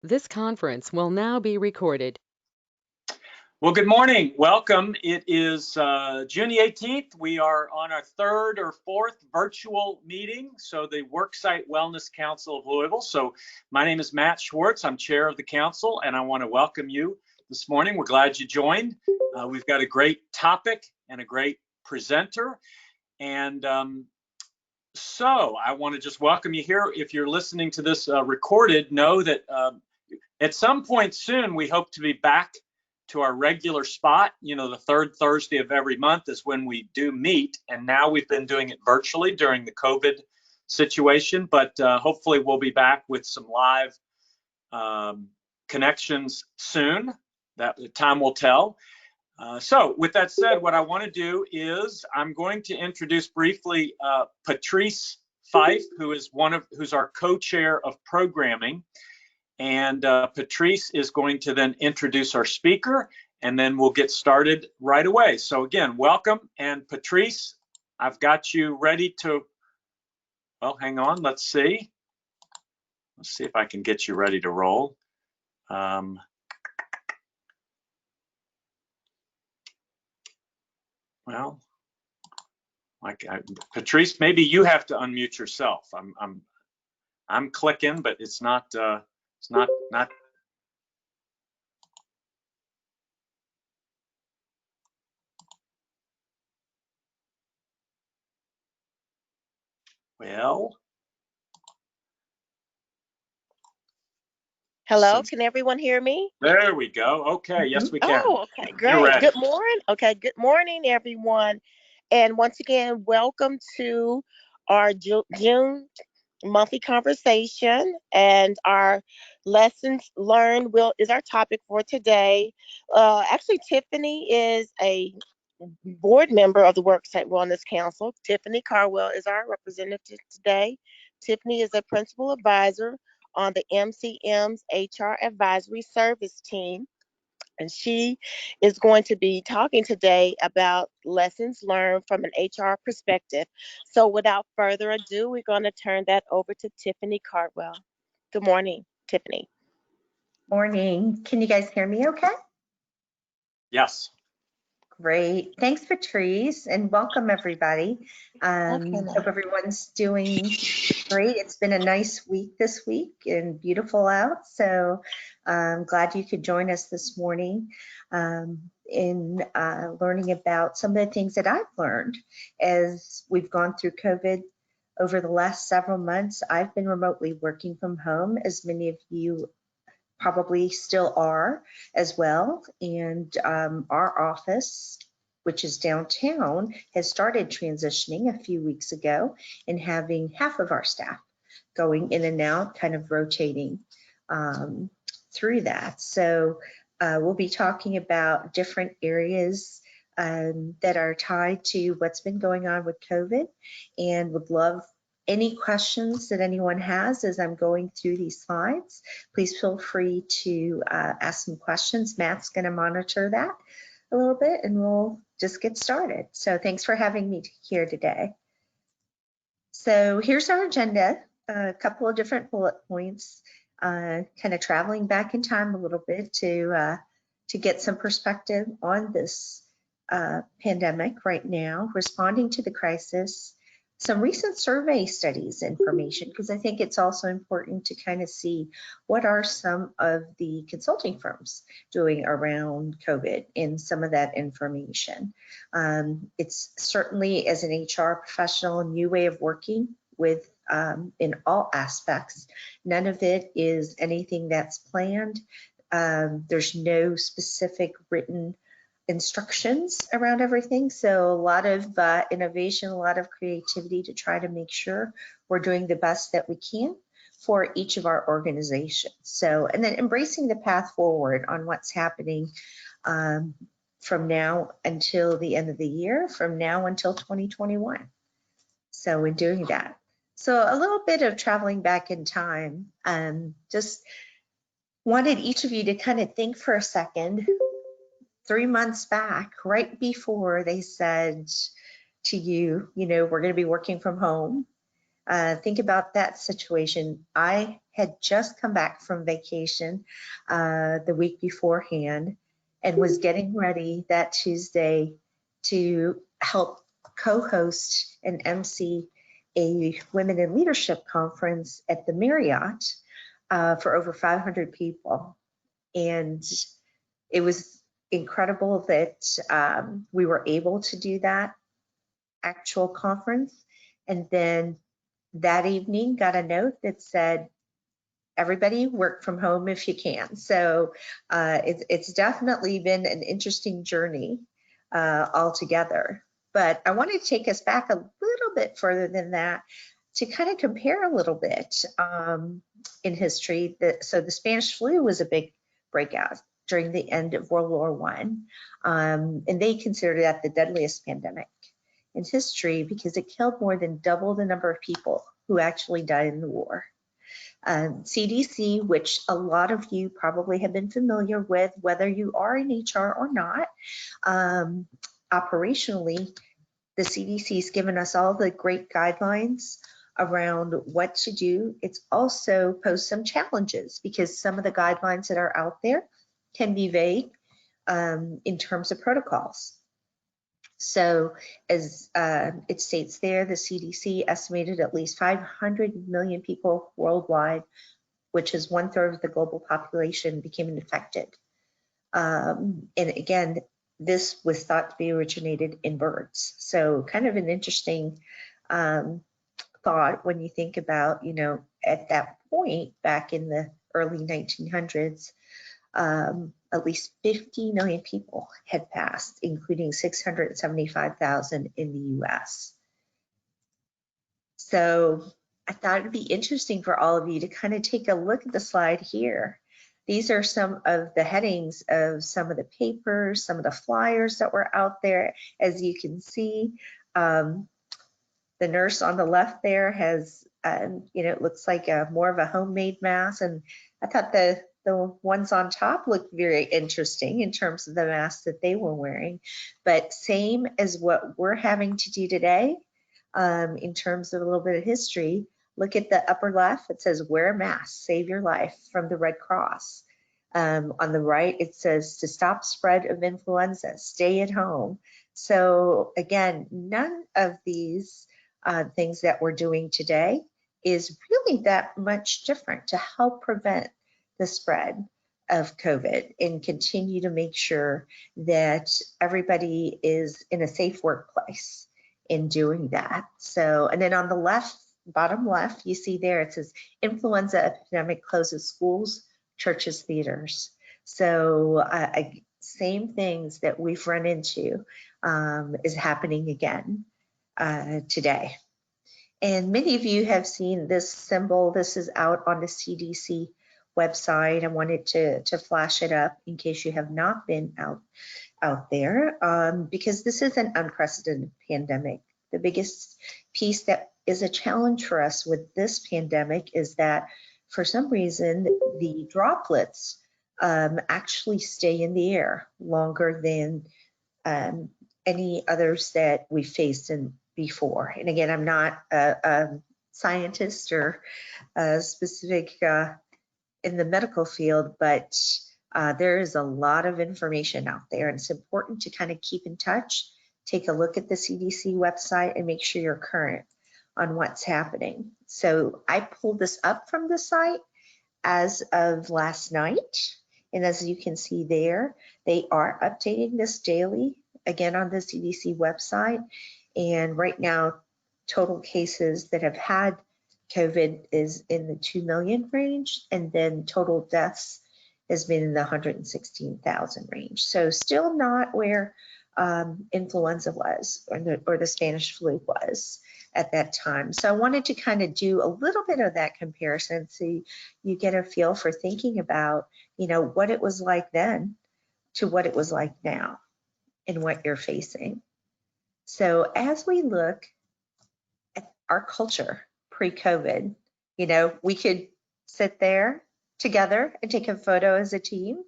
This conference will now be recorded. Well, good morning. Welcome. It is June the 18th. We are on our third or fourth virtual meeting. So the Worksite Wellness Council of Louisville. So my name is Matt Schwartz. I'm chair of the council, and I want to welcome you this morning. We're glad you joined. We've got a great topic and a great presenter. And so I want to just welcome you here. If you're listening to this recorded, know that at some point soon, we hope to be back to our regular spot. You know, the third Thursday of every month is when we do meet, and now we've been doing it virtually during the COVID situation, but hopefully we'll be back with some live connections soon. That time will tell. So with that said, what I want to do is I'm going to introduce briefly Patrice Fife, who's our co-chair of programming. And Patrice is going to then introduce our speaker, and then we'll get started right away. So again, welcome. And Patrice, I've got you ready to, well, hang on, let's see. Let's see if I can get you ready to roll. Well, Patrice, maybe you have to unmute yourself. I'm clicking, but it's not. It's not. Well. Hello, can everyone hear me? There we go. Okay, yes, we can. Oh, okay, great. Good morning. Okay, good morning, everyone. And once again, welcome to our June monthly conversation, and our lessons learned is our topic for today. Actually, Tiffany is a board member of the Worksite Wellness Council. Tiffany Cardwell is our representative today. Tiffany is a principal advisor on the MCM's HR Advisory Service team. And she is going to be talking today about lessons learned from an HR perspective. So without further ado, we're going to turn that over to Tiffany Cardwell. Good morning, Tiffany. Morning. Can you guys hear me okay? Yes. Great. Thanks, Patrice, and welcome everybody. Hope everyone's doing great. It's been a nice week this week and beautiful out, so I'm glad you could join us this morning in learning about some of the things that I've learned as we've gone through COVID. Over the last several months, I've been remotely working from home, as many of you probably still are as well. And our office, which is downtown, has started transitioning a few weeks ago and having half of our staff going in and out, kind of rotating through that. So we'll be talking about different areas that are tied to what's been going on with COVID, and would love any questions that anyone has as I'm going through these slides. Please feel free to ask some questions. Matt's going to monitor that a little bit, and we'll just get started. So thanks for having me here today. So here's our agenda, a couple of different bullet points, kind of traveling back in time a little bit to get some perspective on this pandemic right now, responding to the crisis, some recent survey studies information, because I think it's also important to kind of see what are some of the consulting firms doing around COVID and some of that information. It's certainly, as an HR professional, a new way of working with in all aspects. None of it is anything that's planned. There's no specific written instructions around everything. So a lot of innovation, a lot of creativity to try to make sure we're doing the best that we can for each of our organizations. So, and then embracing the path forward on what's happening from now until the end of the year, from now until 2021. So in doing that. So a little bit of traveling back in time, just wanted each of you to kind of think for a second. 3 months back, right before they said to you, you know, we're going to be working from home, Think about that situation. I had just come back from vacation the week beforehand and was getting ready that Tuesday to help co-host and MC a Women in Leadership conference at the Marriott for over 500 people. And it was incredible that we were able to do that actual conference. And then that evening got a note that said, everybody work from home if you can. So it's definitely been an interesting journey altogether. But I want to take us back a little bit further than that to kind of compare a little bit in history. So the Spanish flu was a big breakout during the end of World War I. And they considered that the deadliest pandemic in history because it killed more than double the number of people who actually died in the war. CDC, which a lot of you probably have been familiar with, whether you are in HR or not, operationally, the CDC has given us all the great guidelines around what to do. It's also posed some challenges because some of the guidelines that are out there can be vague in terms of protocols. So as it states there, the CDC estimated at least 500 million people worldwide, which is 1/3 of the global population, became infected. And again, this was thought to be originated in birds. So kind of an interesting thought when you think about, you know, at that point back in the early 1900s, at least 50 million people had passed, including 675,000 in the US. So I thought it'd be interesting for all of you to kind of take a look at the slide here. These are some of the headings of some of the papers, some of the flyers that were out there. As you can see, the nurse on the left there has, you know, it looks like more of a homemade mask. And I thought the ones on top looked very interesting in terms of the masks that they were wearing, but same as what we're having to do today in terms of a little bit of history. Look at the upper left, it says wear a mask, save your life from the Red Cross. On the right, it says to stop spread of influenza, stay at home. So again, none of these things that we're doing today is really that much different to help prevent the spread of COVID and continue to make sure that everybody is in a safe workplace in doing that. So, and then on the left, bottom left, you see there, it says influenza epidemic closes schools, churches, theaters. So same things that we've run into is happening again today. And many of you have seen this symbol. This is out on the CDC website. I wanted to flash it up in case you have not been out there, because this is an unprecedented pandemic. The biggest piece that is a challenge for us with this pandemic is that for some reason, the droplets actually stay in the air longer than any others that we faced before. And again, I'm not a scientist or specific in the medical field, but there is a lot of information out there, and it's important to kind of keep in touch, take a look at the CDC website and make sure you're current on what's happening. So I pulled this up from the site as of last night. And as you can see there, they are updating this daily, again, on the CDC website. And right now, total cases that have had COVID is in the 2 million range, and then total deaths has been in the 116,000 range. So still not where influenza was, or the Spanish flu was at that time. So I wanted to kind of do a little bit of that comparison so you get a feel for thinking about, you know, what it was like then to what it was like now and what you're facing. So as we look at our culture pre-COVID, you know, we could sit there together and take a photo as a team.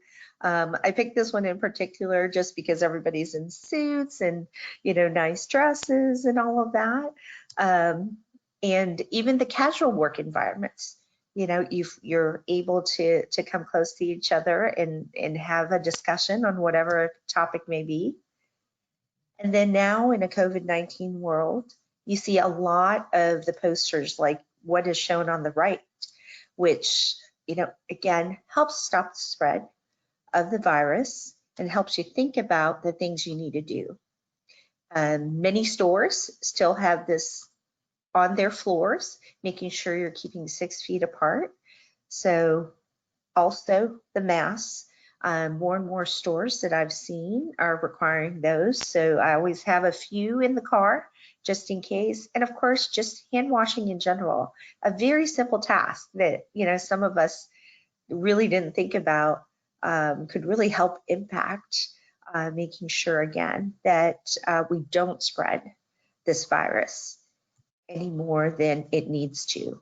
I picked this one in particular just because everybody's in suits and, you know, nice dresses and all of that. And even the casual work environments, you know, you're able to come close to each other and have a discussion on whatever topic may be. And then now in a COVID-19 world, you see a lot of the posters like what is shown on the right, which, you know, again, helps stop the spread of the virus and helps you think about the things you need to do. Many stores still have this on their floors, making sure you're keeping 6 feet apart. So also the masks, more and more stores that I've seen are requiring those. So I always have a few in the car just in case. And of course, just hand washing in general, a very simple task that, you know, some of us really didn't think about could really help impact making sure again that we don't spread this virus any more than it needs to.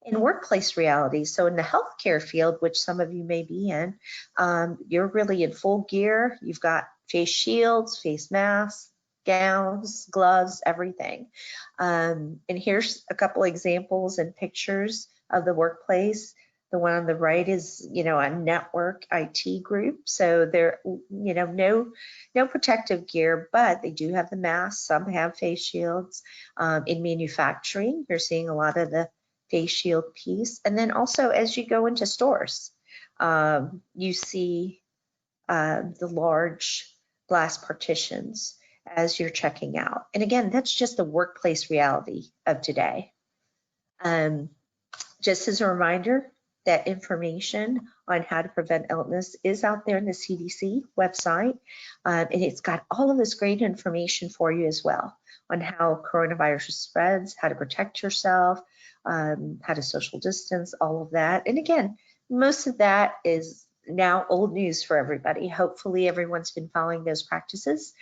In workplace reality, so in the healthcare field, which some of you may be in, you're really in full gear. You've got face shields, face masks, gowns, gloves, everything. And here's a couple examples and pictures of the workplace. The one on the right is, you know, a network IT group. So they're, you know, no protective gear, but they do have the masks. Some have face shields. In manufacturing, you're seeing a lot of the face shield piece. And then also as you go into stores, you see the large glass partitions as you're checking out. And again, that's just the workplace reality of today. Just as a reminder, that information on how to prevent illness is out there in the CDC website. And it's got all of this great information for you as well on how coronavirus spreads, how to protect yourself, how to social distance, all of that. And again, most of that is now old news for everybody. Hopefully everyone's been following those practices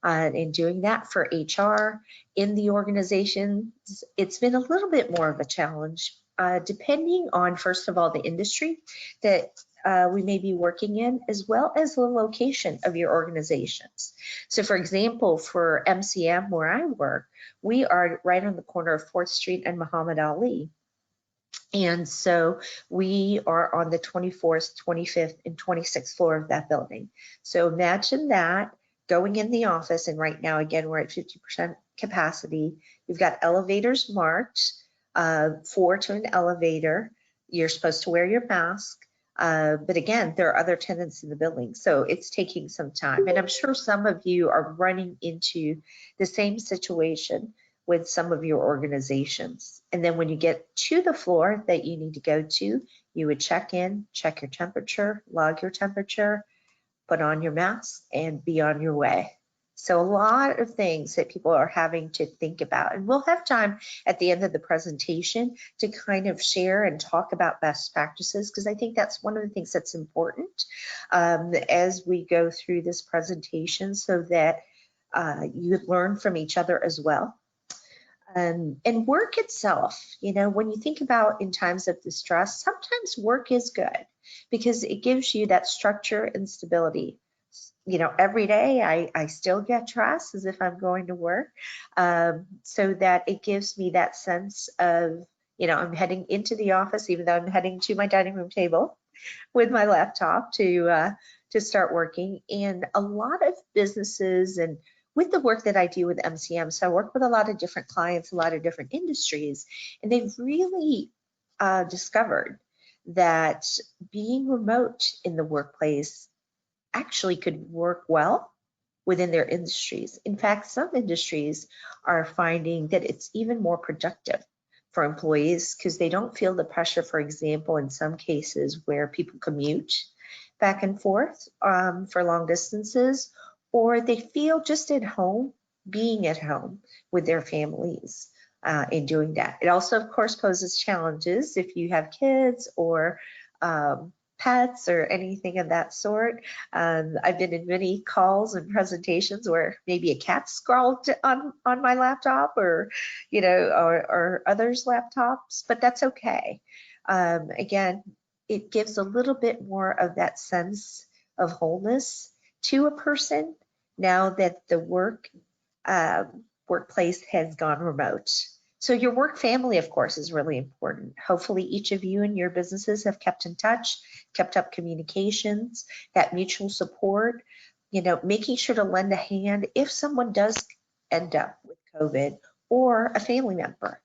and doing that. For HR in the organization, it's been a little bit more of a challenge, depending on, first of all, the industry that we may be working in, as well as the location of your organizations. So for example, for MCM where I work, we are right on the corner of 4th Street and Muhammad Ali. And so we are on the 24th, 25th, and 26th floor of that building. So imagine that going in the office, and right now, again, we're at 50% capacity. You've got elevators marked, 4 to an elevator. You're supposed to wear your mask. But again, there are other tenants in the building, so it's taking some time. And I'm sure some of you are running into the same situation with some of your organizations. And then when you get to the floor that you need to go to, you would check in, check your temperature, log your temperature, put on your mask, and be on your way. So a lot of things that people are having to think about. And we'll have time at the end of the presentation to kind of share and talk about best practices, because I think that's one of the things that's important as we go through this presentation, so that you learn from each other as well. And work itself, you know, when you think about in times of distress, sometimes work is good because it gives you that structure and stability. You know, every day I still get dressed as if I'm going to work, so that it gives me that sense of, you know, I'm heading into the office, even though I'm heading to my dining room table with my laptop to start working. And a lot of businesses, and with the work that I do with MCM, so I work with a lot of different clients, a lot of different industries, and they've really discovered that being remote in the workplace actually could work well within their industries. In fact, some industries are finding that it's even more productive for employees because they don't feel the pressure, for example, in some cases where people commute back and forth for long distances, or they feel just at home, being at home with their families in doing that. It also, of course, poses challenges if you have kids or pets or anything of that sort. I've been in many calls and presentations where maybe a cat scrawled on my laptop, or, you know, or others' laptops, but that's okay. Again, it gives a little bit more of that sense of wholeness to a person now that the workplace has gone remote. So your work family, of course, is really important. Hopefully each of you and your businesses have kept in touch, kept up communications, that mutual support, making sure to lend a hand if someone does end up with COVID or a family member.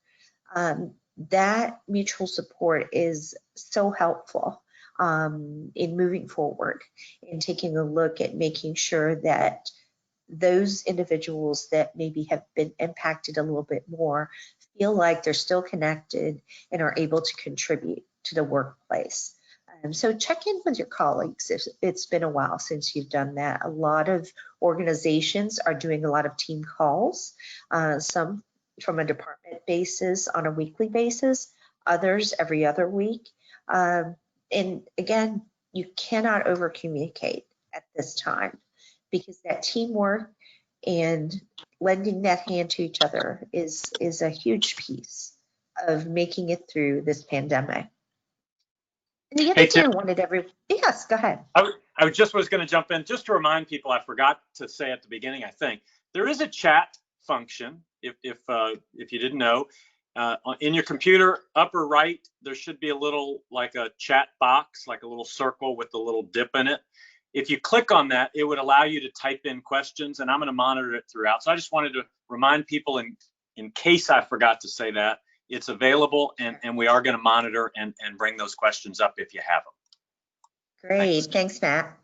That mutual support is so helpful in moving forward and taking a look at making sure that those individuals that maybe have been impacted a little bit more feel like they're still connected and are able to contribute to the workplace. So check in with your colleagues if it's been a while since you've done that. A lot of organizations are doing a lot of team calls, some from a department basis on a weekly basis, others every other week. And again, you cannot over communicate at this time, because that teamwork and lending that hand to each other is a huge piece of making it through this pandemic. And the other thing I wanted yes, go ahead. I just was going to jump in just to remind people, I forgot to say at the beginning, I think, there is a chat function, if you didn't know. In your computer, upper right, there should be a little, like a chat box, like a little circle with a little dip in it. If you click on that, it would allow you to type in questions, and I'm going to monitor it throughout. So I just wanted to remind people, in case I forgot to say that, it's available, and we are going to monitor and bring those questions up if you have them. Great, thanks Matt.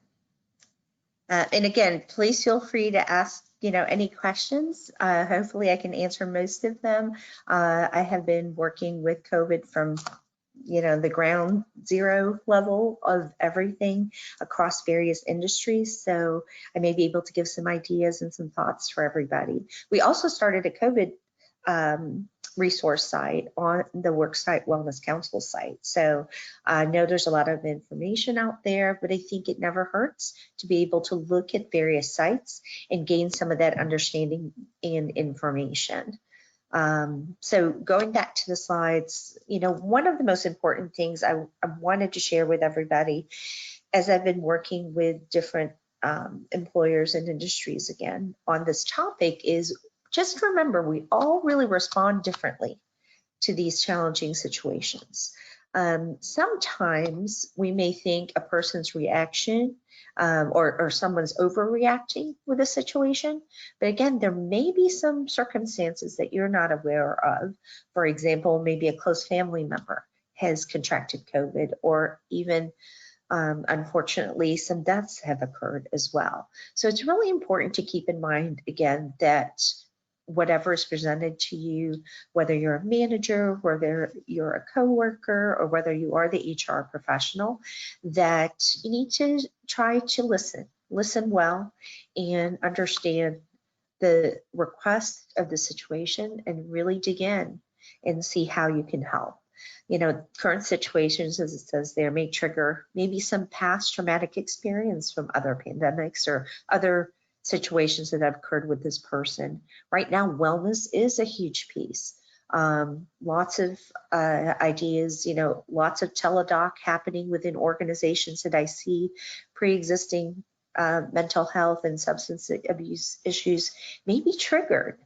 And again, please feel free to ask any questions. Hopefully I can answer most of them. I have been working with COVID from the ground zero level of everything across various industries. So I may be able to give some ideas and some thoughts for everybody. We also started a COVID resource site on the Worksite Wellness Council site. So I know there's a lot of information out there, but I think it never hurts to be able to look at various sites and gain some of that understanding and information. So going back to the slides, one of the most important things I wanted to share with everybody, as I've been working with different employers and industries again on this topic, is just remember we all really respond differently to these challenging situations. Sometimes we may think a person's reaction or someone's overreacting with a situation, but again, there may be some circumstances that you're not aware of. For example, maybe a close family member has contracted COVID, or even unfortunately, some deaths have occurred as well. So it's really important to keep in mind, again, that whatever is presented to you, whether you're a manager, whether you're a coworker, or whether you are the HR professional, that you need to try to listen well and understand the request of the situation and really dig in and see how you can help. Current situations, as it says there, may trigger maybe some past traumatic experience from other pandemics or other situations that have occurred with this person. Right now, wellness is a huge piece. Lots of ideas, lots of teledoc happening within organizations that I see. Pre-existing mental health and substance abuse issues may be triggered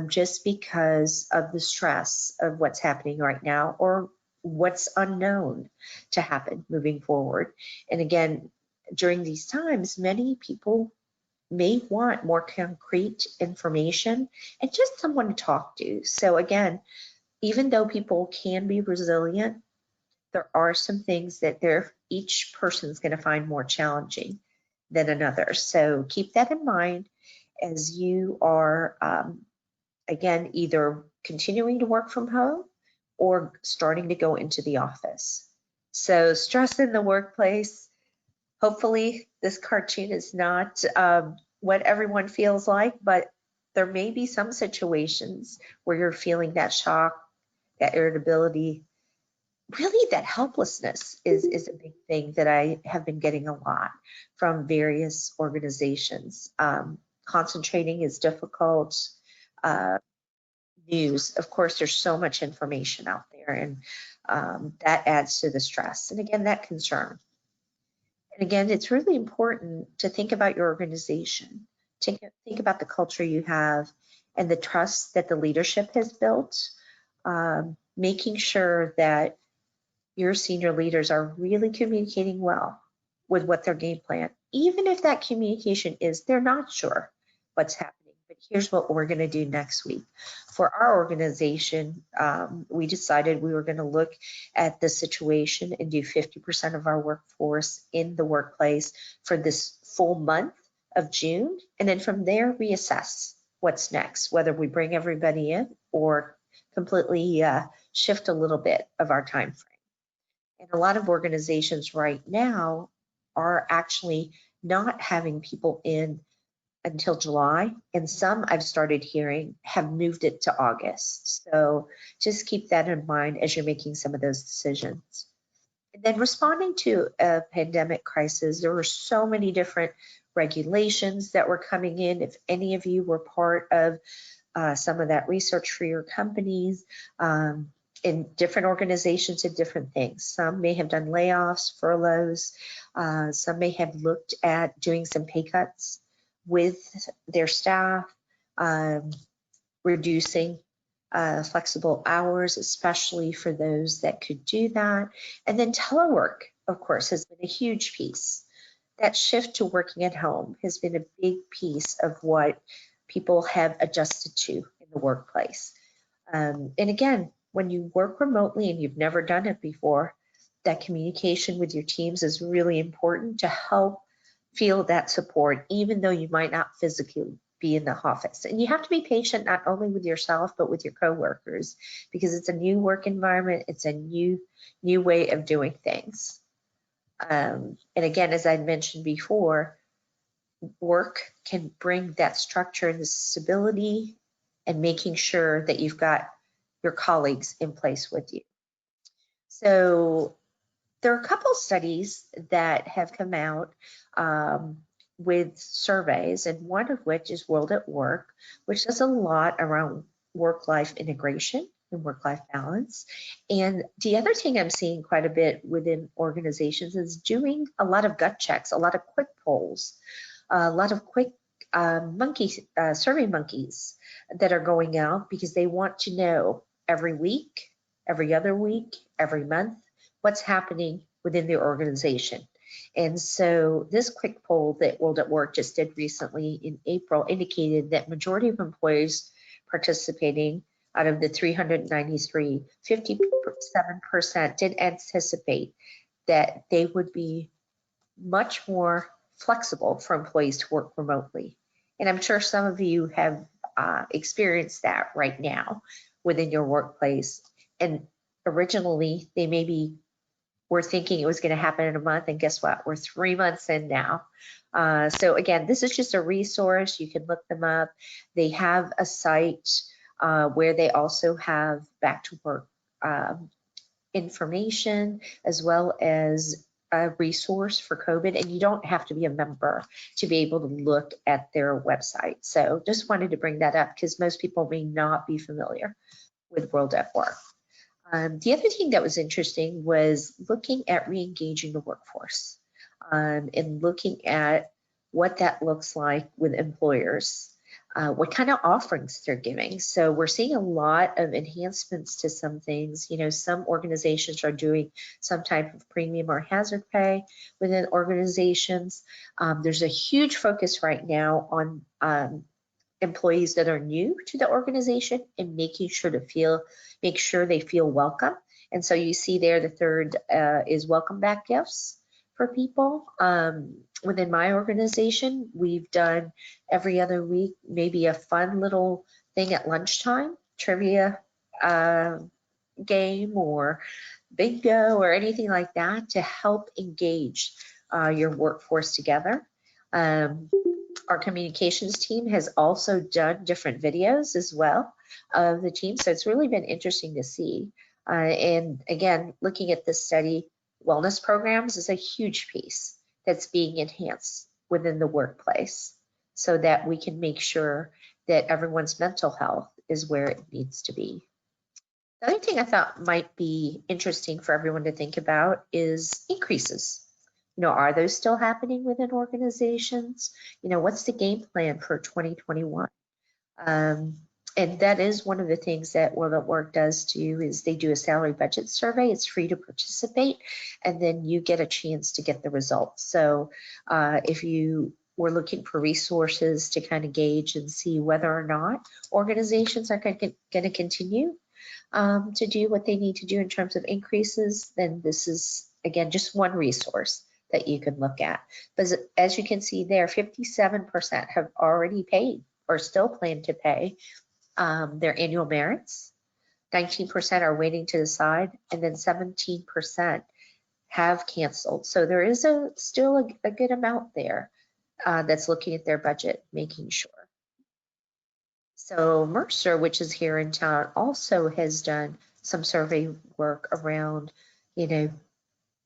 just because of the stress of what's happening right now, or what's unknown to happen moving forward. And again, during these times, many people may want more concrete information and just someone to talk to. So again, even though people can be resilient, there are some things that each person's going to find more challenging than another. So keep that in mind as you are, again, either continuing to work from home or starting to go into the office. So stress in the workplace. Hopefully this cartoon is not what everyone feels like, but there may be some situations where you're feeling that shock, that irritability, really that helplessness is a big thing that I have been getting a lot from various organizations. Concentrating is difficult. News, of course, there's so much information out there, and that adds to the stress. And again, that concern. And again, it's really important to think about your organization, think about the culture you have and the trust that the leadership has built making sure that your senior leaders are really communicating well with what their game plan, even if that communication is they're not sure what's happening, but here's what we're going to do next week. For our organization, we decided we were going to look at the situation and do 50% of our workforce in the workplace for this full month of June, and then from there reassess what's next, whether we bring everybody in or completely shift a little bit of our time frame. And a lot of organizations right now are actually not having people in until July, and some I've started hearing have moved it to August. So just keep that in mind as you're making some of those decisions. And then responding to a pandemic crisis, there were so many different regulations that were coming in. If any of you were part of some of that research for your companies, in different organizations did different things. Some may have done layoffs, furloughs. Some may have looked at doing some pay cuts with their staff, reducing flexible hours, especially for those that could do that. And then telework, of course, has been a huge piece. That shift to working at home has been a big piece of what people have adjusted to in the workplace. And again, when you work remotely and you've never done it before, that communication with your teams is really important to help feel that support, even though you might not physically be in the office. And you have to be patient, not only with yourself, but with your coworkers, because it's a new work environment. It's a new way of doing things. And again, as I mentioned before, work can bring that structure and the stability and making sure that you've got your colleagues in place with you. So there are a couple studies that have come out with surveys, and one of which is WorldatWork, which does a lot around work-life integration and work-life balance. And the other thing I'm seeing quite a bit within organizations is doing a lot of gut checks, a lot of quick polls, a lot of quick survey monkeys that are going out because they want to know every week, every other week, every month, what's happening within the organization. And so this quick poll that WorldatWork just did recently in April indicated that majority of employees participating out of the 393, 57% did anticipate that they would be much more flexible for employees to work remotely. And I'm sure some of you have experienced that right now within your workplace. And originally, they maybe were thinking it was going to happen in a month, and guess what? We're 3 months in now. So again, this is just a resource. You can look them up. They have a site where they also have back to work information, as well as a resource for COVID, and you don't have to be a member to be able to look at their website. So just wanted to bring that up because most people may not be familiar with WorldatWork. The other thing that was interesting was looking at re-engaging the workforce and looking at what that looks like with employers, what kind of offerings they're giving. So we're seeing a lot of enhancements to some things. You know, some organizations are doing some type of premium or hazard pay within organizations. There's a huge focus right now on employees that are new to the organization and making sure make sure they feel welcome. And so you see there, the third is welcome back gifts for people. Within my organization, we've done every other week, maybe a fun little thing at lunchtime, trivia game or bingo or anything like that to help engage your workforce together. Our communications team has also done different videos as well of the team. So it's really been interesting to see. And again, looking at this study, wellness programs is a huge piece that's being enhanced within the workplace so that we can make sure that everyone's mental health is where it needs to be. The other thing I thought might be interesting for everyone to think about is increases. You know, are those still happening within organizations? You know, what's the game plan for 2021? And that is one of the things that WorldatWork does too, is they do a salary budget survey. It's free to participate, and then you get a chance to get the results. So if you were looking for resources to kind of gauge and see whether or not organizations are going to continue to do what they need to do in terms of increases, then this is, again, just one resource that you can look at. But as you can see there, 57% have already paid or still plan to pay their annual merits. 19% are waiting to decide, and then 17% have canceled. So there is still a good amount there that's looking at their budget, making sure. So Mercer, which is here in town, also has done some survey work around,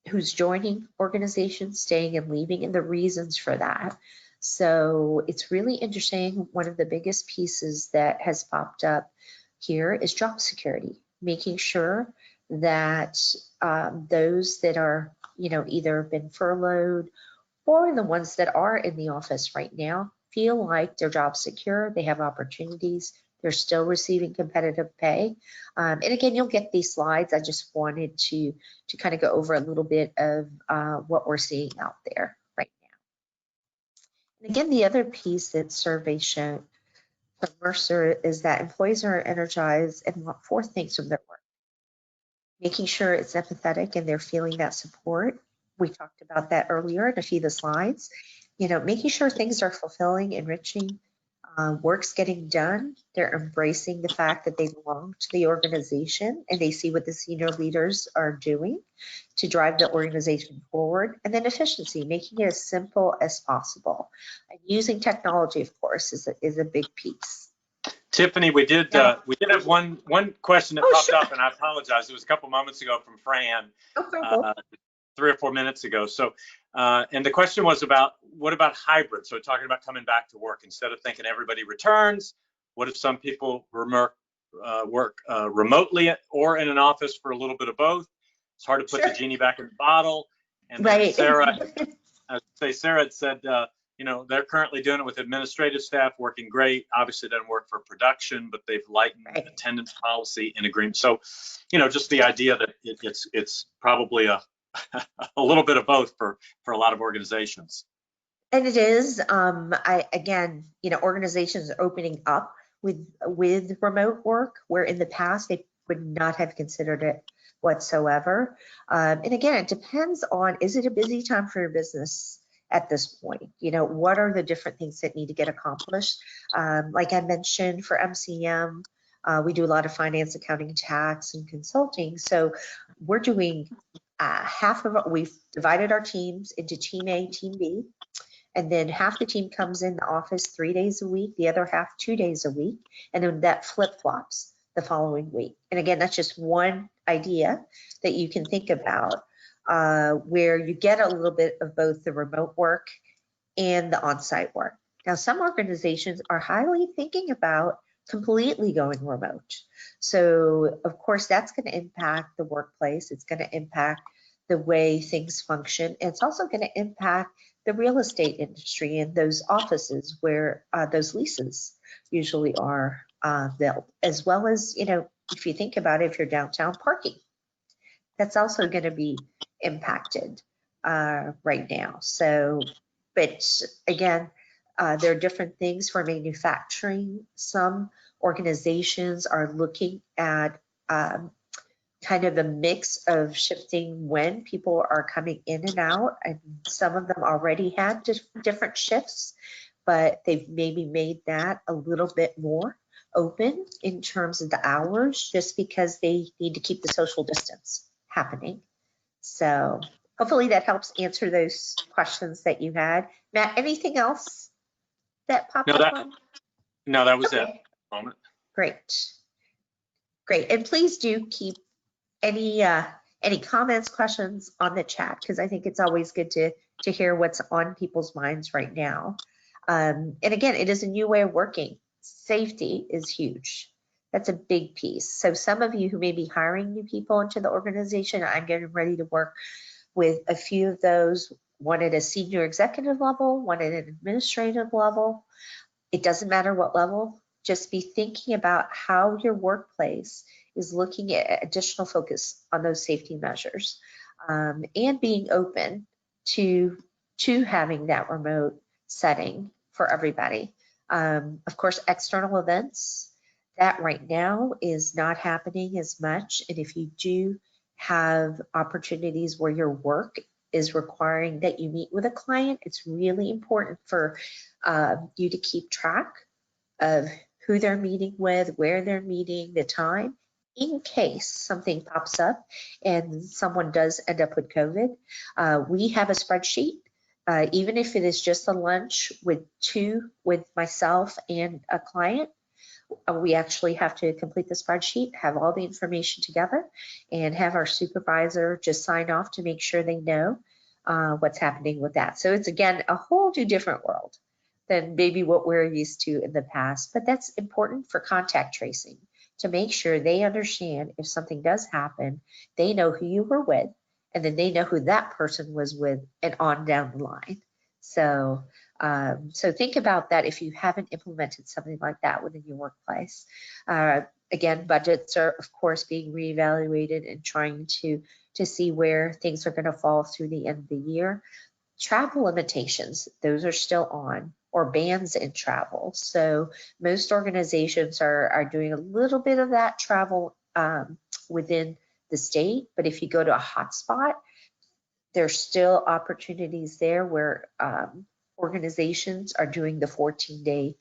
who's joining organizations, staying and leaving, and the reasons for that. So it's really interesting. One of the biggest pieces that has popped up here is job security, making sure that those that are, either been furloughed or the ones that are in the office right now feel like their job's secure, they have opportunities, they're still receiving competitive pay. And again, you'll get these slides. I just wanted to kind of go over a little bit of what we're seeing out there right now. And again, the other piece that survey showed from Mercer is that employees are energized and want 4 things from their work. Making sure it's empathetic and they're feeling that support. We talked about that earlier in a few of the slides. Making sure things are fulfilling, enriching, work's getting done. They're embracing the fact that they belong to the organization and they see what the senior leaders are doing to drive the organization forward. And then efficiency, making it as simple as possible. And using technology, of course, is a big piece. Tiffany, we did have one question that popped sure. up, and I apologize. It was a couple moments ago from Fran, 3 or 4 minutes ago. So, and the question was about, what about hybrid? So talking about coming back to work, instead of thinking everybody returns, what if some people work remotely or in an office for a little bit of both? It's hard to put the genie back in the bottle. And then Sarah had said, they're currently doing it with administrative staff, working great. Obviously, it doesn't work for production, but they've lightened attendance policy in agreement. So, just the idea that it's probably a little bit of both for a lot of organizations. And it is. Organizations are opening up with remote work, where in the past they would not have considered it whatsoever. And again, it depends on, is it a busy time for your business at this point? What are the different things that need to get accomplished? Like I mentioned, for MCM, we do a lot of finance, accounting, tax, and consulting. So we're doing we've divided our teams into team A, team B, and then half the team comes in the office 3 days a week, the other half 2 days a week, and then that flip-flops the following week. And again, that's just one idea that you can think about, where you get a little bit of both the remote work and the on-site work. Now, some organizations are highly thinking about completely going remote. So, of course, that's going to impact the workplace. It's going to impact the way things function. And it's also going to impact the real estate industry and those offices where those leases usually are built, as well as, if you think about it, if you're downtown, parking, that's also going to be impacted right now. So, but again, there are different things for manufacturing. Some organizations are looking at kind of a mix of shifting when people are coming in and out, and some of them already had different shifts, but they've maybe made that a little bit more open in terms of the hours, just because they need to keep the social distance happening. So hopefully that helps answer those questions that you had. Matt, anything else that popped up? No, that was it. Moment. Great. And please do keep any comments, questions on the chat, because I think it's always good to hear what's on people's minds right now. And again, it is a new way of working. Safety is huge. That's a big piece. So some of you who may be hiring new people into the organization, I'm getting ready to work with a few of those, one at a senior executive level, one at an administrative level. It doesn't matter what level just be thinking about how your workplace is looking at additional focus on those safety measures, and being open to having that remote setting for everybody. Of course, external events, that right now is not happening as much. And if you do have opportunities where your work is requiring that you meet with a client, it's really important for you to keep track of who they're meeting with, where they're meeting, the time, in case something pops up and someone does end up with COVID. We have a spreadsheet, even if it is just a lunch with myself and a client. We actually have to complete the spreadsheet, have all the information together, and have our supervisor just sign off to make sure they know what's happening with that. So it's, again, a whole new different world than maybe what we're used to in the past, but that's important for contact tracing, to make sure they understand if something does happen, they know who you were with, and then they know who that person was with, and on down the line. So so think about that if you haven't implemented something like that within your workplace. Again, budgets are, of course, being reevaluated and trying to see where things are going to fall through the end of the year. Travel limitations, those are still on, or bans in travel. So most organizations are doing a little bit of that travel within the state, but if you go to a hotspot, there's still opportunities there where organizations are doing the 14-day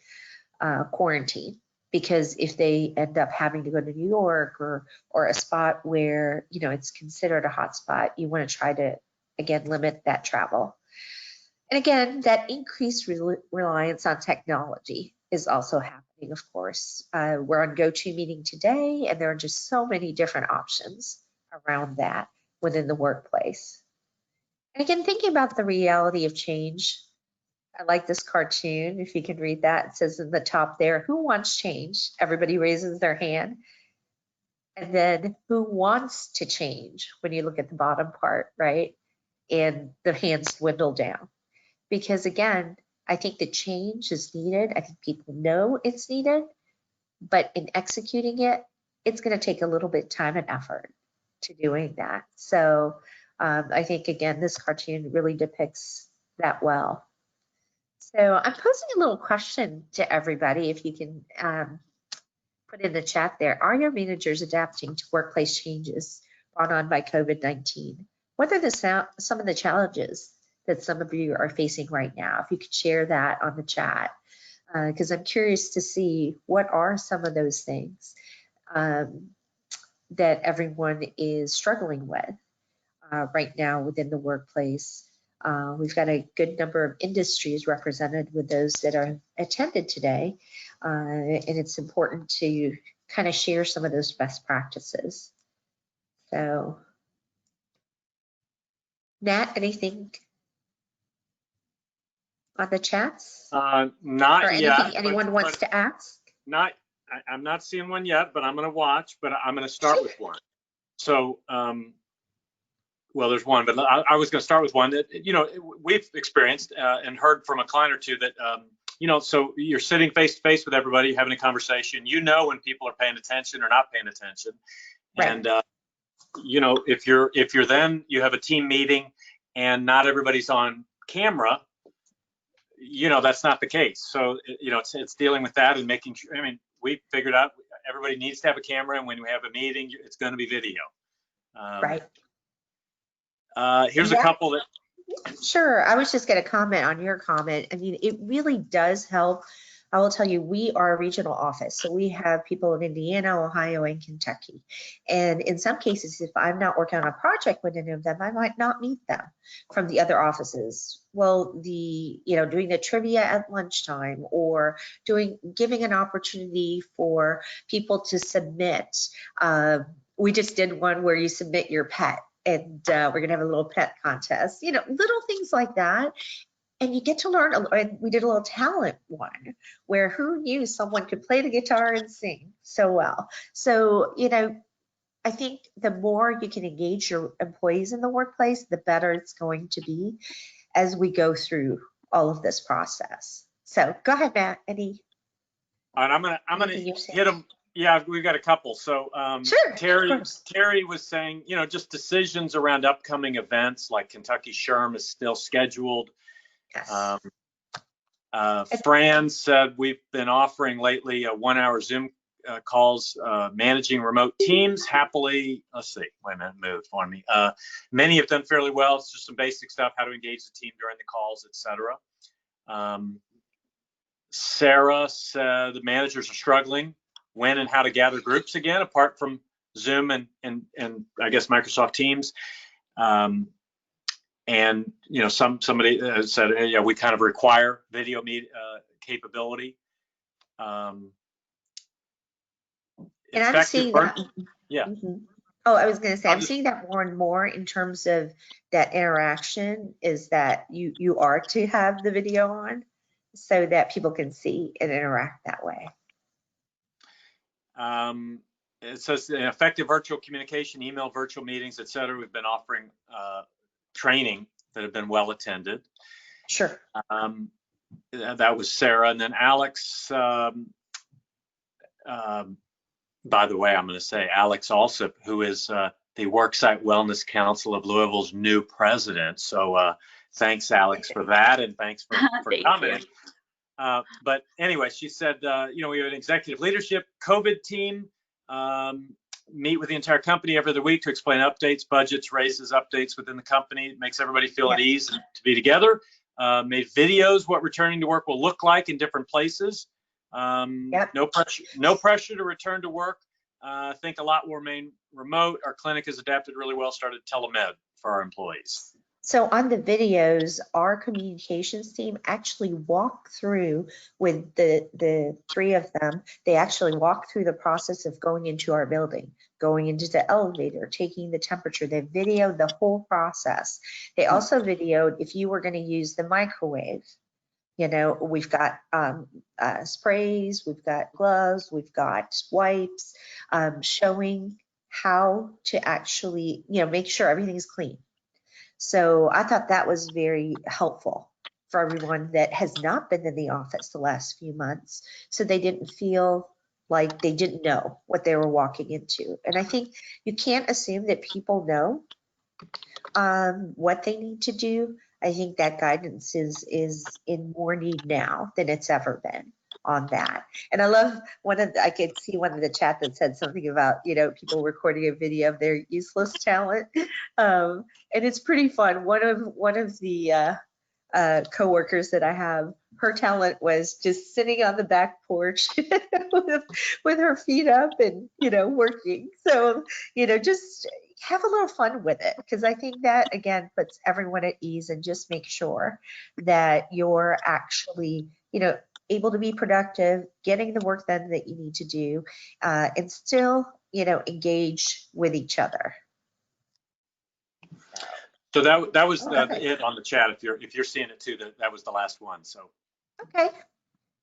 quarantine, because if they end up having to go to New York or a spot where, you know, it's considered a hotspot, you want to try to, again, limit that travel. And again, that increased reliance on technology is also happening, of course. We're on GoToMeeting today, and there are just so many different options around that within the workplace. And again, thinking about the reality of change, I like this cartoon. If you can read that, it says in the top there, who wants change? Everybody raises their hand. And then who wants to change when you look at the bottom part, right? And the hands dwindle down. Because again, I think the change is needed. I think people know it's needed, but in executing it, it's going to take a little bit of time and effort to doing that. So I think, again, this cartoon really depicts that well. So I'm posing a little question to everybody, if you can put in the chat there. Are your managers adapting to workplace changes brought on by COVID-19? What are some of the challenges that some of you are facing right now? If you could share that on the chat, because I'm curious to see what are some of those things that everyone is struggling with right now within the workplace. We've got a good number of industries represented with those that are attended today, and it's important to kind of share some of those best practices. So, Nat, anything on the chats? Not or yet. Anything anyone wants to ask? I'm not seeing one yet, but I'm going to watch. But I'm going to start with one. So, well, there's one, but I was going to start with one that, you know, we've experienced and heard from a client or two that, you know, so you're sitting face to face with everybody, having a conversation. You know when people are paying attention or not paying attention, right. And you know, if you're then you have a team meeting and not everybody's on camera, you know, that's not the case. So, you know, it's dealing with that and making sure. I mean, we figured out everybody needs to have a camera, and when we have a meeting, it's going to be video. Right. Here's a couple that. Sure. I was just going to comment on your comment. I mean, it really does help. I will tell you, we are a regional office. So we have people in Indiana, Ohio, and Kentucky. And in some cases, if I'm not working on a project with any of them, I might not meet them from the other offices. Well, you know, doing the trivia at lunchtime, or giving an opportunity for people to submit. We just did one where you submit your pet. And we're going to have a little pet contest, you know, little things like that. And you get to learn. We did a little talent one where who knew someone could play the guitar and sing so well. So, you know, I think the more you can engage your employees in the workplace, the better it's going to be as we go through all of this process. So go ahead, Matt. And I'm gonna hit them. Yeah, we've got a couple. So Sure, Terry was saying, just decisions around upcoming events like Kentucky Sherm is still scheduled. Yes. Fran said we've been offering lately 1-hour Zoom calls, managing remote teams. Happily, let's see, wait a minute, moved on me. Many have done fairly well. It's just some basic stuff, how to engage the team during the calls, etc. Sarah said the managers are struggling when and how to gather groups again, apart from Zoom and I guess Microsoft Teams. And somebody said, yeah, we kind of require video capability. And I'm seeing that. Yeah. Mm-hmm. Oh, I was going to say, I'm seeing that more and more in terms of that interaction, is that you are to have the video on so that people can see and interact that way. It says effective virtual communication, email, virtual meetings, etc. We've been offering training that have been well attended. Sure. That was Sarah. And then Alex, by the way, I'm going to say Alex Alsop, who is the Worksite Wellness Council of Louisville's new president. So thanks, Alex, for that. And thanks for commenting. But anyway, she said, we have an executive leadership COVID team, meet with the entire company every other week to explain updates, budgets, raises, updates within the company. It makes everybody feel at ease and to be together. Made videos what returning to work will look like in different places. No pressure to return to work. I think a lot will remain remote. Our clinic has adapted really well, started telemed for our employees. So on the videos, our communications team actually walked through with the three of them. They actually walked through the process of going into our building, going into the elevator, taking the temperature. They videoed the whole process. They also videoed if you were going to use the microwave. We've got sprays, we've got gloves, we've got wipes, showing how to actually, make sure everything's clean. So I thought that was very helpful for everyone that has not been in the office the last few months, so they didn't feel like they didn't know what they were walking into. And I think you can't assume that people know what they need to do. I think that guidance is in more need now than it's ever been on that. And I love I could see one of the chat that said something about, people recording a video of their useless talent. And it's pretty fun. One of the coworkers that I have, her talent was just sitting on the back porch with her feet up and, working. So, just have a little fun with it, because I think that, again, puts everyone at ease and just make sure that you're actually, able to be productive, getting the work done that you need to do, and still, engage with each other. So that was it on the chat. If you're seeing it too, that was the last one. So okay,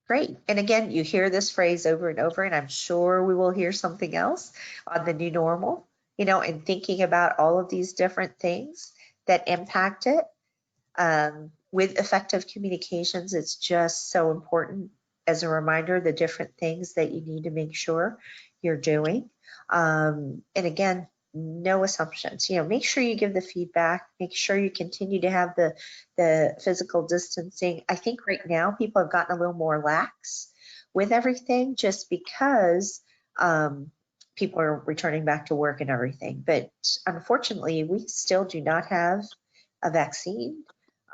great. And again, you hear this phrase over and over, and I'm sure we will hear something else on the new normal. And thinking about all of these different things that impact it. With effective communications, it's just so important, as a reminder, the different things that you need to make sure you're doing. And again, no assumptions. Make sure you give the feedback. Make sure you continue to have the physical distancing. I think right now people have gotten a little more lax with everything, just because people are returning back to work and everything. But unfortunately, we still do not have a vaccine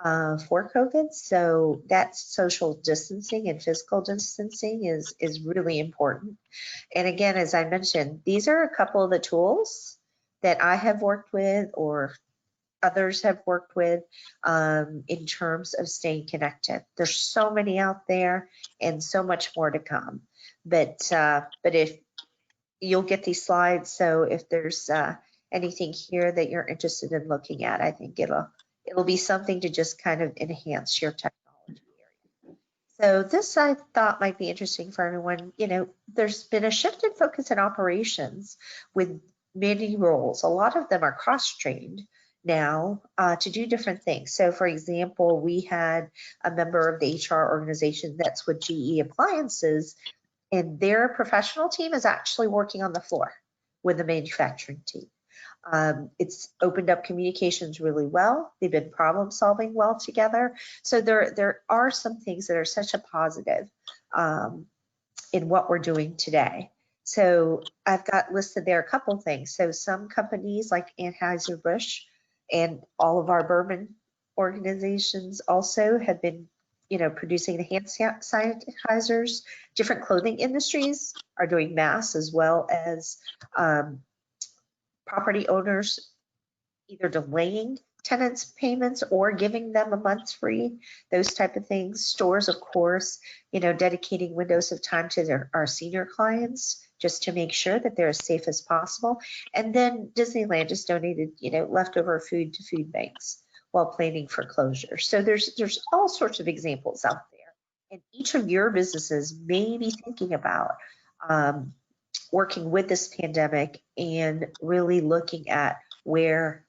for COVID. So that social distancing and physical distancing is really important. And again, as I mentioned, these are a couple of the tools that I have worked with, or others have worked with, in terms of staying connected. There's so many out there and so much more to come. But if you'll get these slides, so if there's anything here that you're interested in looking at, I think it'll be something to just kind of enhance your technology area. So this I thought might be interesting for everyone. There's been a shift in focus in operations with many roles. A lot of them are cross-trained now to do different things. So for example, we had a member of the HR organization that's with GE Appliances, and their professional team is actually working on the floor with the manufacturing team. It's opened up communications really well. They've been problem solving well together. So there are some things that are such a positive in what we're doing today. So I've got listed there a couple things. So some companies like Anheuser-Busch and all of our bourbon organizations also have been, producing the hand sanitizers. Different clothing industries are doing masks, as well as property owners either delaying tenants' payments or giving them a month free, those type of things. Stores, of course, dedicating windows of time to our senior clients just to make sure that they're as safe as possible. And then Disneyland just donated, leftover food to food banks while planning for closure. So there's all sorts of examples out there. And each of your businesses may be thinking about working with this pandemic and really looking at where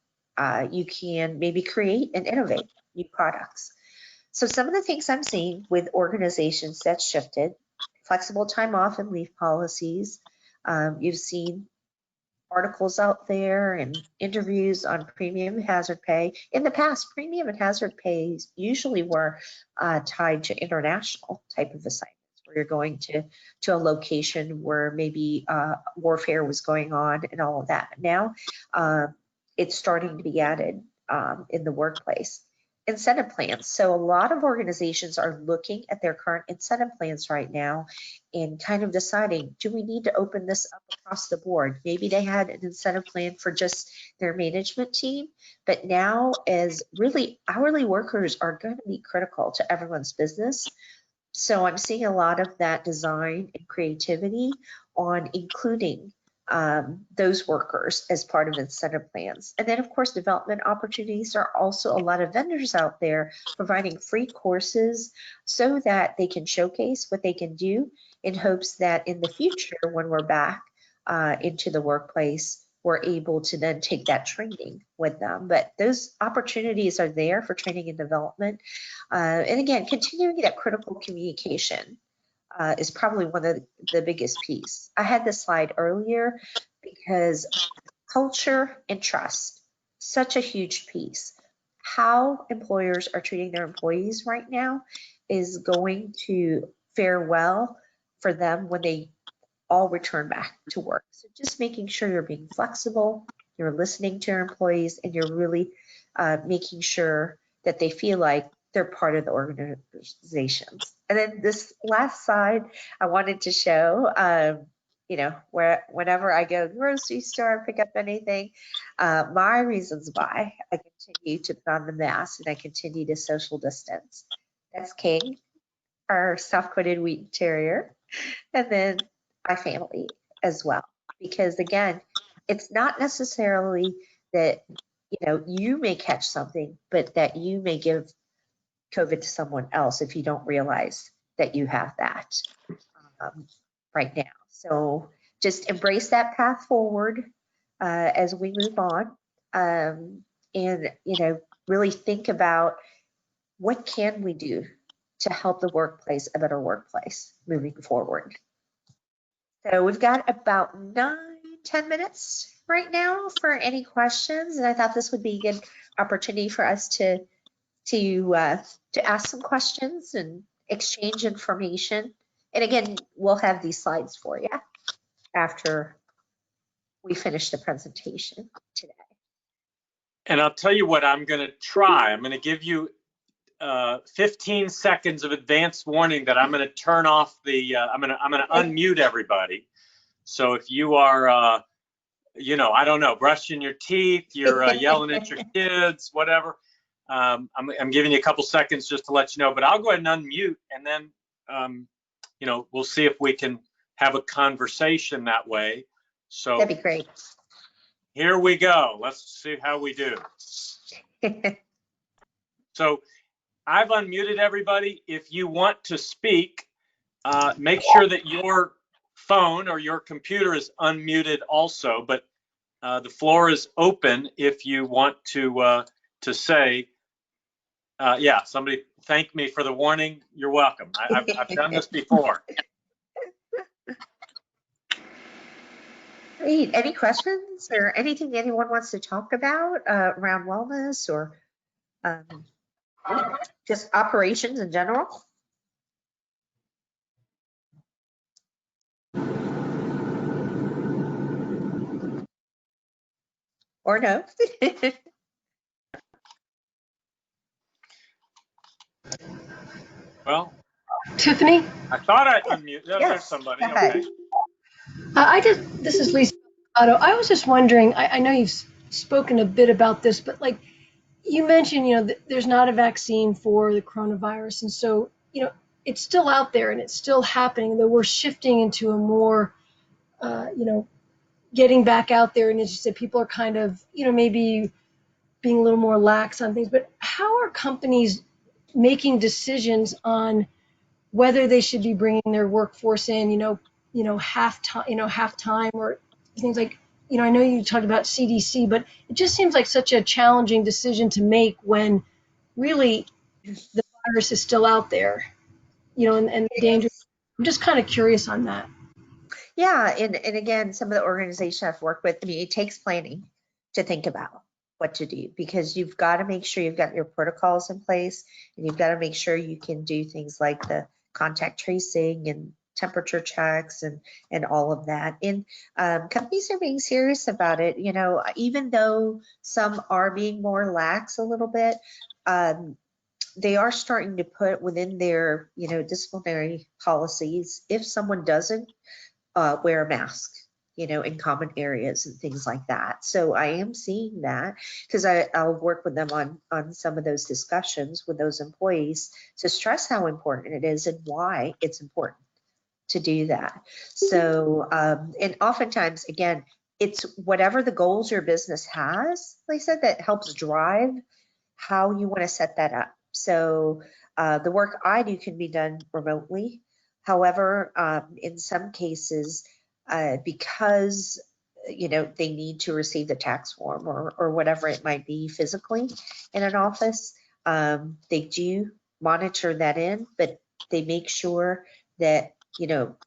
you can maybe create and innovate new products. So some of the things I'm seeing with organizations that shifted: flexible time off and leave policies. You've seen articles out there and interviews on premium hazard pay. In the past, premium and hazard pay usually were tied to international type of assignments, where you're going to a location where maybe warfare was going on and all of that. Now it's starting to be added in the workplace. Incentive plans. So a lot of organizations are looking at their current incentive plans right now and kind of deciding, do we need to open this up across the board? Maybe they had an incentive plan for just their management team, but now, as really hourly workers are going to be critical to everyone's business. So I'm seeing a lot of that design and creativity on including those workers as part of incentive plans. And then, of course, development opportunities. There are also a lot of vendors out there providing free courses so that they can showcase what they can do, in hopes that in the future, when we're back into the workplace, we're able to then take that training with them. But those opportunities are there for training and development. And again, continuing that critical communication is probably one of the biggest piece. I had this slide earlier because culture and trust, such a huge piece. How employers are treating their employees right now is going to fare well for them when they all return back to work. So just making sure you're being flexible, you're listening to your employees, and you're really making sure that they feel like they're part of the organizations. And then this last slide I wanted to show, whenever I go to the grocery store, pick up anything, my reasons why I continue to put on the mask and I continue to social distance. That's King, our soft-coated Wheaten Terrier, and then my family as well. Because again, it's not necessarily that, you may catch something, but that you may give COVID to someone else if you don't realize that you have that right now. So just embrace that path forward as we move on, and really think about what can we do to help the workplace a better workplace moving forward. So we've got about 9-10 minutes right now for any questions, and I thought this would be a good opportunity for us to ask some questions and exchange information. And again, we'll have these slides for you after we finish the presentation today. And I'll tell you what I'm going to try. I'm going to give you 15 seconds of advance warning that I'm going to turn off the, I'm going to unmute everybody. So if you are, I don't know, brushing your teeth, you're yelling at your kids, whatever, I'm giving you a couple seconds just to let you know, but I'll go ahead and unmute, and then, we'll see if we can have a conversation that way. So that'd be great. Here we go. Let's see how we do. So I've unmuted everybody. If you want to speak, make sure that your phone or your computer is unmuted also, but the floor is open if you want to say, somebody thank me for the warning. You're welcome. I've done this before. Great. Any questions or anything anyone wants to talk about around wellness or just operations in general? Or no? Well, Tiffany? I thought I unmuted. Yes, There's somebody. go ahead. Okay. This is Lisa Otto. I was just wondering, I know you've spoken a bit about this, but like you mentioned, there's not a vaccine for the coronavirus. And so, it's still out there and it's still happening, though we're shifting into a more, getting back out there. And as you said, people are kind of, maybe being a little more lax on things. But how are companies making decisions on whether they should be bringing their workforce in, half time or things like, I know you talked about CDC, but it just seems like such a challenging decision to make when really the virus is still out there, and the danger. I'm just kind of curious on that. Yeah, and again, some of the organizations I've worked with, I mean, it takes planning to think about what to do because you've got to make sure you've got your protocols in place and you've got to make sure you can do things like the contact tracing and temperature checks and all of that. And companies are being serious about it, even though some are being more lax a little bit, they are starting to put within their, disciplinary policies, if someone doesn't wear a mask, in common areas and things like that. So I am seeing that because I'll work with them on some of those discussions with those employees to stress how important it is and why it's important to do that. So, and oftentimes, again, it's whatever the goals your business has, like I said, that helps drive how you want to set that up. So the work I do can be done remotely. However, in some cases, because they need to receive the tax form or whatever it might be physically in an office, they do monitor that in, but they make sure that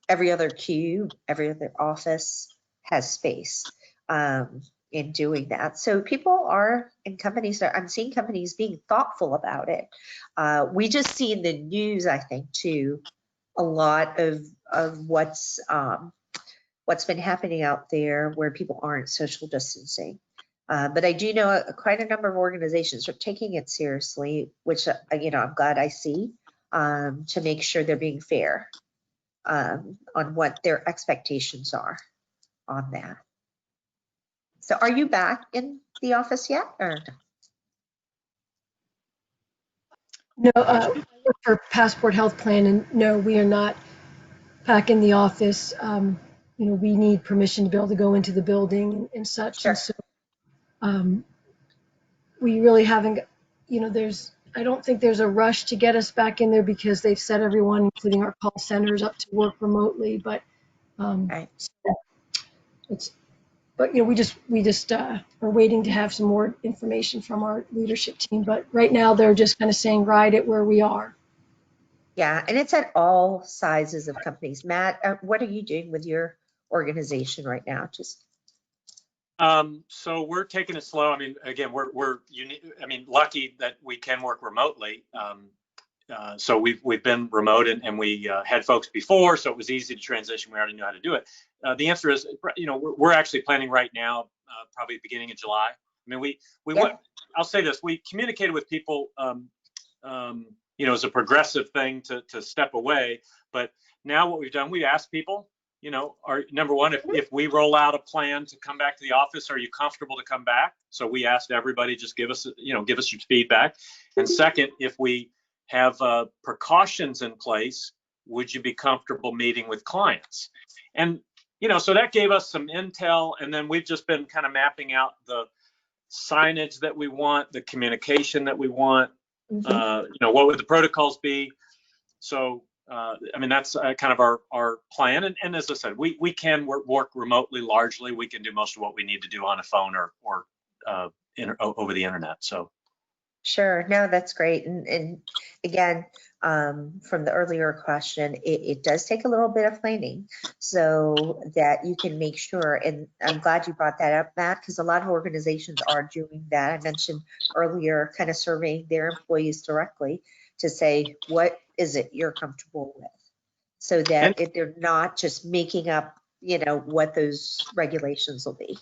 every other cube, every other office has space in doing that. So people are, in companies, I'm seeing companies being thoughtful about it. We just see in the news, I think, too, a lot of what's been happening out there where people aren't social distancing. But I do know quite a number of organizations are taking it seriously, which I'm glad I see, to make sure they're being fair on what their expectations are on that. So are you back in the office yet, or? No, I work for Passport Health Plan, and no, we are not back in the office. We need permission to be able to go into the building and such. Sure. And so we really haven't, I don't think there's a rush to get us back in there because they've set everyone, including our call centers, up to work remotely. But Right. we just are waiting to have some more information from our leadership team. But right now they're just kind of saying ride it where we are. Yeah, and it's at all sizes of companies. Matt, what are you doing with your organization right now? So we're taking it slow. I mean, again, we're unique. I mean, lucky that we can work remotely. So we've been remote and we had folks before, so it was easy to transition. We already knew how to do it. The answer is, we're actually planning right now, probably beginning of July. I mean, we went, I'll say this, we communicated with people, as a progressive thing to step away. But now what we've done, we asked people, number one, if we roll out a plan to come back to the office, are you comfortable to come back? So we asked everybody, just give us your feedback. And second, if we have precautions in place, would you be comfortable meeting with clients? And, so that gave us some intel. And then we've just been kind of mapping out the signage that we want, the communication that we want, what would the protocols be? So, that's kind of our plan. And as I said, we can work remotely largely. We can do most of what we need to do on a phone or over the internet. So. Sure. No, that's great. And again, from the earlier question, it does take a little bit of planning so that you can make sure, and I'm glad you brought that up, Matt, because a lot of organizations are doing that. I mentioned earlier, kind of surveying their employees directly to say, what is it you're comfortable with? So that if they're not just making up, you know, what those regulations will be.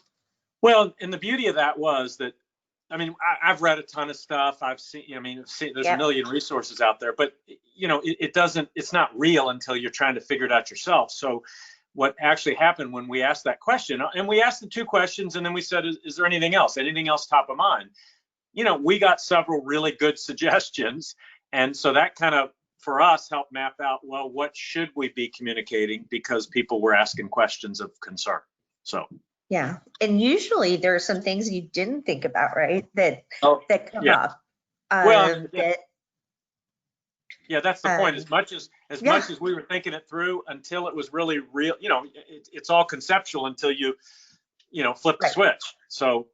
Well, and the beauty of that was that, I mean, I've read a ton of stuff. I've seen, I mean, there's a million resources out there, but you know, it's not real until you're trying to figure it out yourself. So what actually happened when we asked that question, and we asked the 2 questions, and then we said, is there anything else top of mind? You know, we got several really good suggestions. And so that kind of, for us, helped map out, well, what should we be communicating, because people were asking questions of concern. So. Yeah, and usually there are some things you didn't think about, right? That come up. Well, that's the point. As much as we were thinking it through, until it was really real, you know, it's all conceptual until you flip the switch. So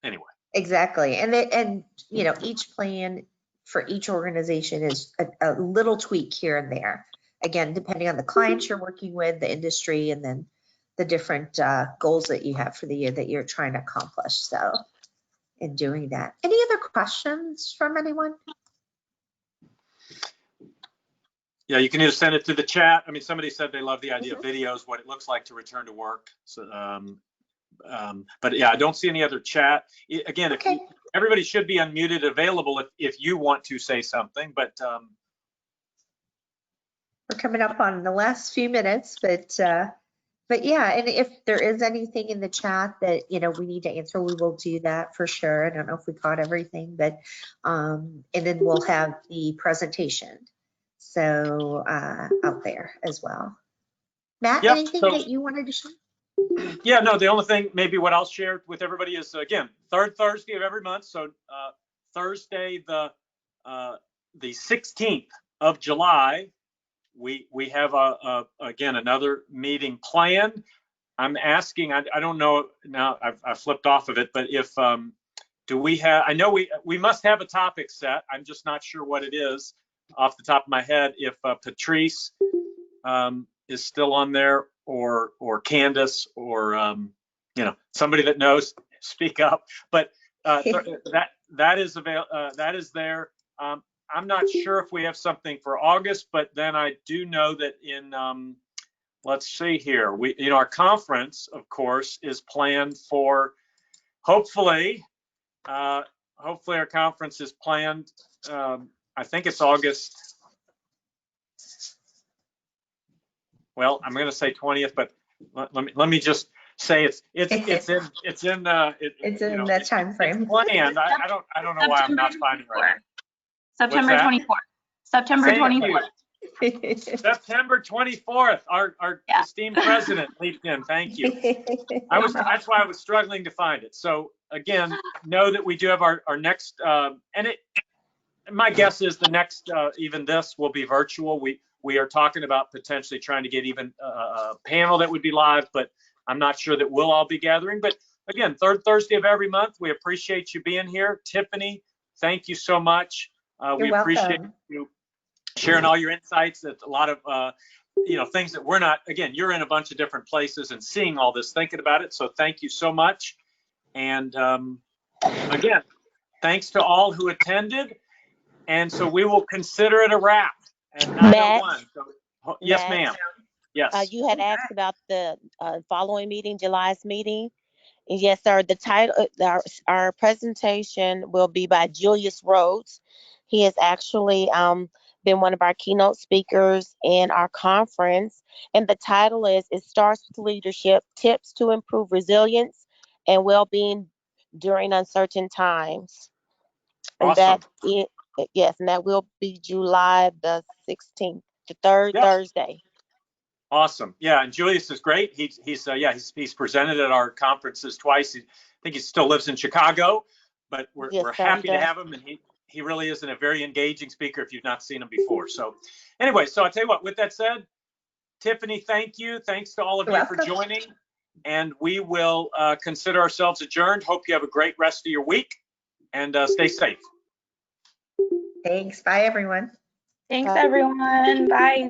anyway. Exactly, and you know, each plan for each organization is a little tweak here and there. Again, depending on the clients you're working with, the industry, and then the different goals that you have for the year that you're trying to accomplish. So in doing that, any other questions from anyone? Yeah, you can either send it to the chat. I mean, somebody said they love the idea of videos, what it looks like to return to work. So, but yeah, I don't see any other chat. Again, if everybody should be unmuted, available if you want to say something, but we're coming up on the last few minutes, but yeah, and if there is anything in the chat that, you know, we need to answer, we will do that for sure. I don't know if we caught everything, but and then we'll have the presentation so out there as well. Matt, anything that you wanted to share? Yeah, no, the only thing maybe what I'll share with everybody is, again, 3rd Thursday of every month. So Thursday, the 16th of July, we have again another meeting planned. I'm asking, I don't know now, I've flipped off of it, but if do we have, I know we must have a topic set. I'm just not sure what it is off the top of my head. If Patrice is still on there, or Candace, or you know, somebody that knows, speak up. But that is there. I'm not sure if we have something for August, but then I do know that in let's see here, our conference, of course, is planned for, hopefully our conference is planned, I think it's August. Well, I'm going to say 20th, but let me just say it's in that time frame. It's planned. I don't know why I'm not finding it right. September 24th. September 24th. September 24th. Our esteemed president leaped in. Thank you. That's why I was struggling to find it. So again, know that we do have our next, and my guess is the next, even this will be virtual. We are talking about potentially trying to get even a panel that would be live, but I'm not sure that we'll all be gathering. But again, 3rd Thursday of every month, we appreciate you being here. Tiffany, thank you so much. We appreciate you sharing all your insights. That's a lot of things that we're not, again, you're in a bunch of different places and seeing all this, thinking about it. So thank you so much. And again, thanks to all who attended. And so we will consider it a wrap at 9:01. So, yes, ma'am. Yes. You had asked about the following meeting, July's meeting. And yes, sir. The title, our presentation will be by Julius Rhodes. He has actually been one of our keynote speakers in our conference. And the title is, "It Starts with Leadership: Tips to Improve Resilience and Well-Being During Uncertain Times." Awesome. And that will be July the 16th, the third Thursday. Awesome. Yeah, and Julius is great. He's presented at our conferences twice. I think he still lives in Chicago, but we're happy to have him, and he really is a very engaging speaker if you've not seen him before. So anyway, so I'll tell you what, with that said, Tiffany, thank you. Thanks to all of you for joining, and we will consider ourselves adjourned. Hope you have a great rest of your week, and stay safe. Thanks. Bye, everyone. Thanks, everyone. Bye.